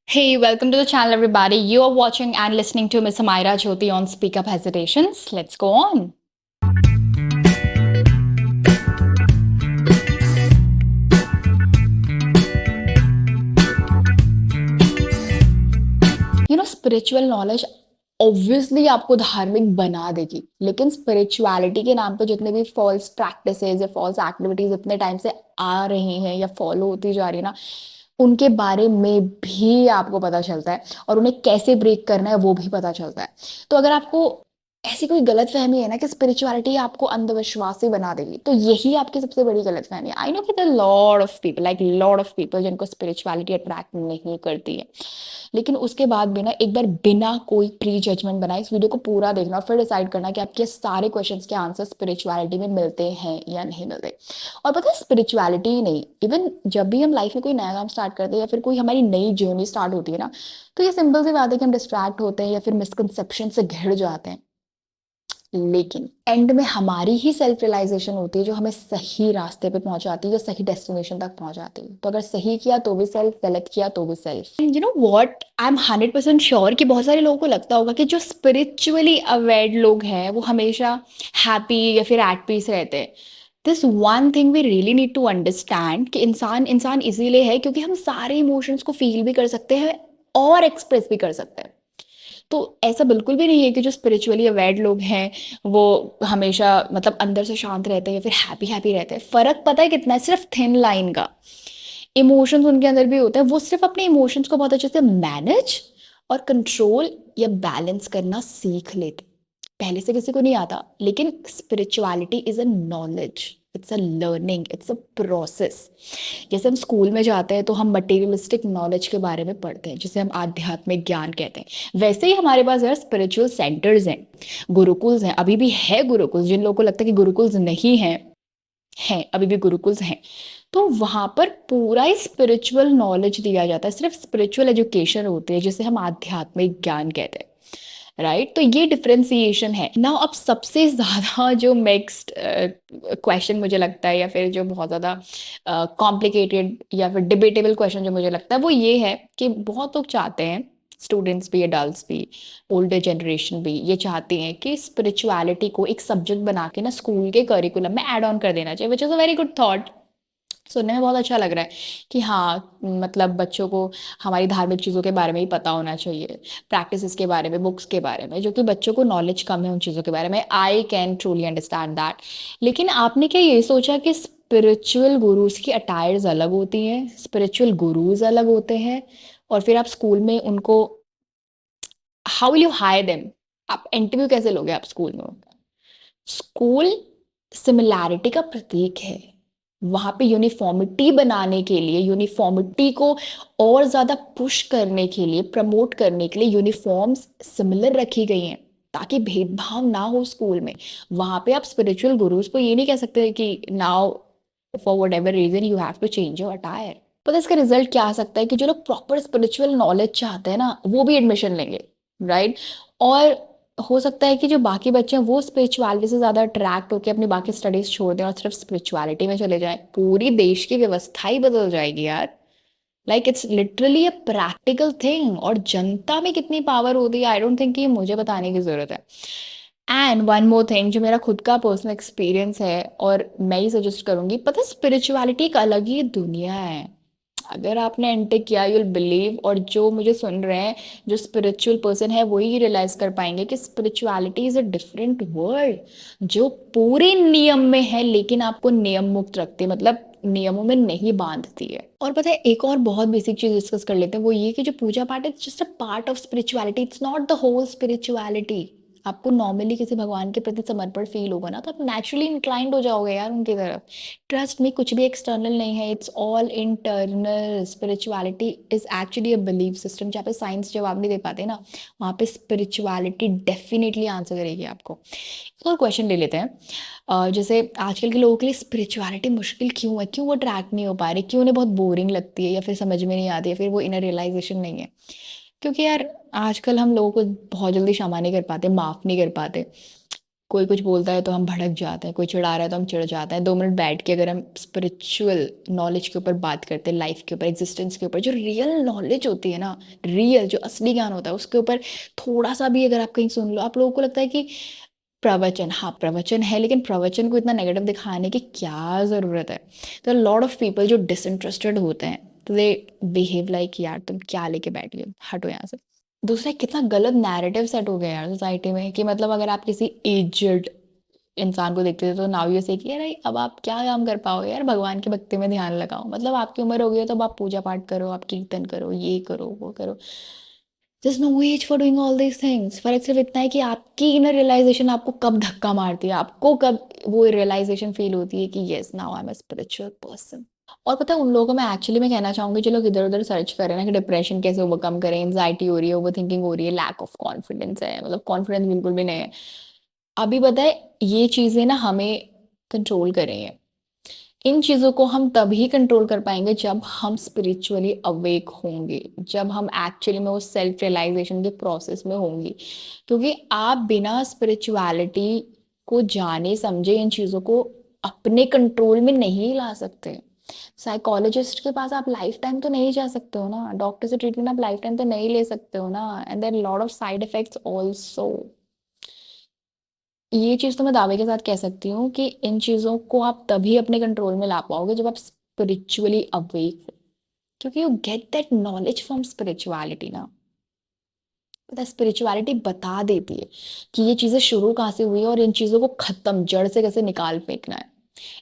Hey, welcome to the channel, everybody. You are watching and listening to Miss Amira Jyoti on Speak Up Hesitations. Let's go on. Spiritual knowledge obviously आपको धार्मिक बना देगी, लेकिन spirituality के नाम पे जितने भी फॉल्स प्रैक्टिसेस या फॉल्स एक्टिविटीज इतने टाइम से आ रही हैं या फॉलो होती जा रही है ना, उनके बारे में भी आपको पता चलता है और उन्हें कैसे ब्रेक करना है वो भी पता चलता है। तो अगर आपको ऐसी कोई गलत फहमी है ना कि स्पिरिचुअलिटी आपको अंधविश्वासी बना देगी, तो यही आपकी सबसे बड़ी गलत फहमी है। आई नो कि lot of people, like lot of people जिनको स्पिरिचुअलिटी अट्रैक्ट नहीं करती है, लेकिन उसके बाद भी ना एक बार बिना कोई प्री जजमेंट बनाए इस वीडियो को पूरा देखना और फिर डिसाइड करना कि आपके सारे क्वेश्चंस के आंसर स्पिरिचुअलिटी में मिलते हैं या नहीं मिलते। और पता है, स्पिरिचुअलिटी ही नहीं, इवन जब भी हम लाइफ में कोई नया काम स्टार्ट करते हैं या फिर कोई हमारी नई जर्नी स्टार्ट होती है ना, तो ये सिंपल सी बात है कि हम डिस्ट्रैक्ट होते हैं या फिर मिसकंसेप्शन से घिर जाते हैं। लेकिन एंड में हमारी ही सेल्फ रियलाइजेशन होती है जो हमें सही रास्ते पे पहुंचाती है, जो सही डेस्टिनेशन तक पहुंचाती है। तो अगर सही किया तो भी सेल्फ, गलत किया तो भी self. You know what, I am 100% sure कि बहुत सारे लोगों को लगता होगा कि जो स्पिरिचुअली अवेयर्ड लोग हैं वो हमेशा हैप्पी या फिर एट पीस रहते हैं। This one thing we really need to understand कि इंसान इंसान इसीलिए है क्योंकि हम सारे इमोशंस को फील भी कर सकते हैं और एक्सप्रेस भी कर सकते हैं। तो ऐसा बिल्कुल भी नहीं है कि जो स्पिरिचुअली अवेयर्ड लोग हैं वो हमेशा मतलब अंदर से शांत रहते हैं या फिर हैप्पी हैप्पी रहते हैं। फर्क पता है कितना है? सिर्फ थिन लाइन का। इमोशंस उनके अंदर भी होते हैं, वो सिर्फ अपने इमोशंस को बहुत अच्छे से मैनेज और कंट्रोल या बैलेंस करना सीख लेते। पहले से किसी को नहीं आता, लेकिन spirituality is a knowledge, it's a learning, it's a process. जैसे हम स्कूल में जाते हैं तो हम मटेरियलिस्टिक नॉलेज के बारे में पढ़ते हैं जिसे हम आध्यात्मिक ज्ञान कहते हैं, वैसे ही हमारे पास यार स्पिरिचुअल सेंटर्स हैं, गुरुकुल्स हैं, अभी भी है गुरुकुल। जिन लोगों को लगता है कि गुरुकुल्स नहीं हैं, हैं अभी भी गुरुकुल्स हैं। तो वहां पर पूरा ही स्पिरिचुअल नॉलेज दिया जाता है, सिर्फ स्पिरिचुअल एजुकेशन होती है जिसे हम आध्यात्मिक ज्ञान कहते हैं। राइट, तो ये डिफरेंशिएशन है ना। अब सबसे ज्यादा जो नेक्स्ट क्वेश्चन मुझे लगता है या फिर जो बहुत ज्यादा कॉम्प्लिकेटेड या फिर डिबेटेबल क्वेश्चन जो मुझे लगता है वो ये है कि बहुत लोग चाहते हैं, स्टूडेंट्स भी, एडल्ट्स भी, ओल्डर जनरेशन भी, ये चाहती हैं कि स्पिरिचुअलिटी को एक सब्जेक्ट बना के ना स्कूल के करिकुलम में ऐड ऑन कर देना चाहिए, which is a very good thought. सुनने में बहुत अच्छा लग रहा है कि हाँ, मतलब बच्चों को हमारी धार्मिक चीज़ों के बारे में ही पता होना चाहिए, प्रैक्टिसेस के बारे में, बुक्स के बारे में, जो कि बच्चों को नॉलेज कम है उन चीज़ों के बारे में। I can truly understand that. लेकिन आपने क्या ये सोचा कि स्पिरिचुअल गुरुज की अटायर्स अलग होती हैं, स्पिरिचुअल गुरुज अलग होते हैं, और फिर आप स्कूल में उनको, how will you hire them? आप इंटरव्यू कैसे लोगे आप स्कूल में उनका? स्कूल सिमिलैरिटी का प्रतीक है। वहां पे यूनिफॉर्मिटी बनाने के लिए, यूनिफॉर्मिटी को और ज्यादा पुश करने के लिए, प्रमोट करने के लिए यूनिफॉर्म्स सिमिलर रखी गई हैं ताकि भेदभाव ना हो स्कूल में। वहां पे आप स्पिरिचुअल गुरुज को ये नहीं कह सकते कि now for whatever reason you have to change your attire. पता है इसका रिजल्ट क्या आ सकता है? कि जो लोग प्रॉपर स्पिरिचुअल नॉलेज चाहते हैं ना वो भी एडमिशन लेंगे, राइट? और हो सकता है कि जो बाकी बच्चे हैं वो स्पिरिचुअलिटी से ज्यादा अट्रैक्ट होकर अपनी बाकी स्टडीज छोड़ दें और सिर्फ स्पिरिचुअलिटी में चले जाएं। पूरी देश की व्यवस्था ही बदल जाएगी यार। Like it's literally a practical thing. और जनता में कितनी पावर होती है, आई डोंट थिंक कि ये मुझे बताने की जरूरत है। एंड वन मोर थिंग जो मेरा खुद का पर्सनल एक्सपीरियंस है और मैं ही सजेस्ट करूंगी, पता है स्पिरिचुअलिटी एक अलग ही दुनिया है। अगर आपने एंटर किया यूल बिलीव, और जो मुझे सुन रहे हैं जो स्पिरिचुअल पर्सन है वही रियलाइज कर पाएंगे कि spirituality is a different world जो पूरे नियम में है लेकिन आपको नियम मुक्त रखती है, मतलब नियमों में नहीं बांधती है। और पता है एक और बहुत बेसिक चीज डिस्कस कर लेते हैं, वो ये कि जो पूजा पाठ है just a part of spirituality, it's not the whole spirituality. आपको नॉर्मली किसी भगवान के प्रति समर्पण फील होगा ना तो आप नेचुरली इंक्लाइंड हो जाओगे यार उनकी तरफ। ट्रस्ट में कुछ भी एक्सटर्नल नहीं है, it's all internal. Spirituality is actually a belief system. जहाँ पे साइंस जवाब नहीं दे पाते ना, वहाँ पे स्पिरिचुअलिटी डेफिनेटली आंसर करेगी आपको। एक और क्वेश्चन ले लेते हैं। जैसे आजकल के लोगों के लिए स्पिरिचुअलिटी मुश्किल क्यों है, क्यों वो ट्रैक नहीं हो पा रही, क्यों उन्हें बहुत बोरिंग लगती है या फिर समझ में नहीं आती है, फिर वो इनर रियलाइजेशन नहीं है? क्योंकि यार आजकल हम लोगों को बहुत जल्दी क्षमा नहीं कर पाते, माफ नहीं कर पाते। कोई कुछ बोलता है तो हम भड़क जाते हैं, कोई चिढ़ा रहा है तो हम चिढ़ जाते हैं। 2 मिनट बैठ के अगर हम स्पिरिचुअल नॉलेज के ऊपर बात करते हैं, लाइफ के ऊपर, एग्जिस्टेंस के ऊपर, जो रियल नॉलेज होती है ना, रियल जो असली ज्ञान होता है उसके ऊपर थोड़ा सा भी अगर आप कहीं सुन लो, आप लोगों को लगता है कि प्रवचन, हाँ प्रवचन है, लेकिन प्रवचन को इतना नेगेटिव दिखाने की क्या जरूरत है। तो लॉट ऑफ पीपल जो डिसइंटरेस्टेड होते हैं, तो दे बिहेव लाइक यार तुम क्या लेके बैठ गए, हटो यहाँ से। दूसरा, कितना गलत नैरेटिव सेट हो गया यार सोसाइटी में, कि मतलब अगर आप किसी एजड इंसान को देखते थे तो नाउ यू से कि यार अब आप क्या काम कर पाओगे यार, भगवान की भक्ति में ध्यान लगाओ, मतलब आपकी उम्र हो गई है तो अब आप पूजा पाठ करो, आप कीर्तन करो, ये करो वो करो। There's no age for doing all these things। फर्क सिर्फ इतना है कि आपकी इनर रियलाइजेशन आपको कब धक्का मारती है, आपको कब वो रियलाइजेशन फील होती है कि yes now I am a spiritual person. और पता है उन लोगों को मैं एक्चुअली में कहना चाहूंगी जो लोग इधर उधर सर्च कर रहे हैं ना कि डिप्रेशन कैसे ओवरकम करें, एंजाइटी हो रही है, ओवर थिंकिंग हो रही है, लैक ऑफ कॉन्फिडेंस है, मतलब कॉन्फिडेंस बिल्कुल भी नहीं है। अभी पता है ये चीजें ना हमें कंट्रोल कर रही हैं। इन चीजों को हम तभी कंट्रोल कर पाएंगे जब हम स्पिरिचुअली अवेक होंगे, जब हम एक्चुअली में वो सेल्फ रियलाइजेशन के प्रोसेस में होंगे। क्योंकि आप बिना स्पिरिचुअलिटी को जाने समझे इन चीजों को अपने कंट्रोल में नहीं ला सकते। साइकोलॉजिस्ट के पास आप लाइफ टाइम तो नहीं जा सकते हो ना, डॉक्टर से ट्रीटमेंट आप लाइफ टाइम तो नहीं ले सकते हो ना, and there lot of side effects also. ये चीज तो मैं दावे के साथ कह सकती हूँ कि इन चीजों को आप तभी अपने कंट्रोल में ला पाओगे जब आप स्पिरिचुअली अवेक हो। क्योंकि you get that knowledge from spirituality ना। पता स्पिरिचुअलिटी बता देती है कि ये चीजें शुरू कहाँ से हुई है और इन चीजों को खत्म जड़ से कैसे निकाल फेंकना है।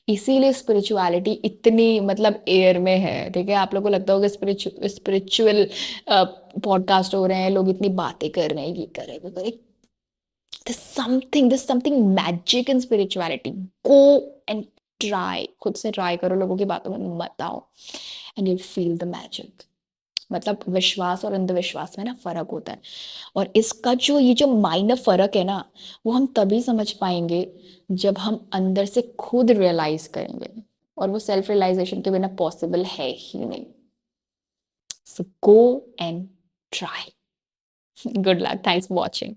इसीलिए स्पिरिचुअलिटी इतनी मतलब एयर में है, ठीक है। आप लोगों को लगता होगा स्पिरिचुअल पॉडकास्ट हो रहे हैं, लोग इतनी बातें कर रहे हैं, ये कर रहे हैं वो कर रहे हैं। There's something magic in spirituality। Go and try, खुद से ट्राई करो, लोगों की बातों में मत आओ, and you'll feel the magic। मतलब विश्वास और अंधविश्वास में ना फर्क होता है, और इसका जो ये जो माइनर फर्क है ना, वो हम तभी समझ पाएंगे जब हम अंदर से खुद रियलाइज करेंगे, और वो सेल्फ रियलाइजेशन के बिना पॉसिबल है ही नहीं। So go and try. Good luck, thanks for watching.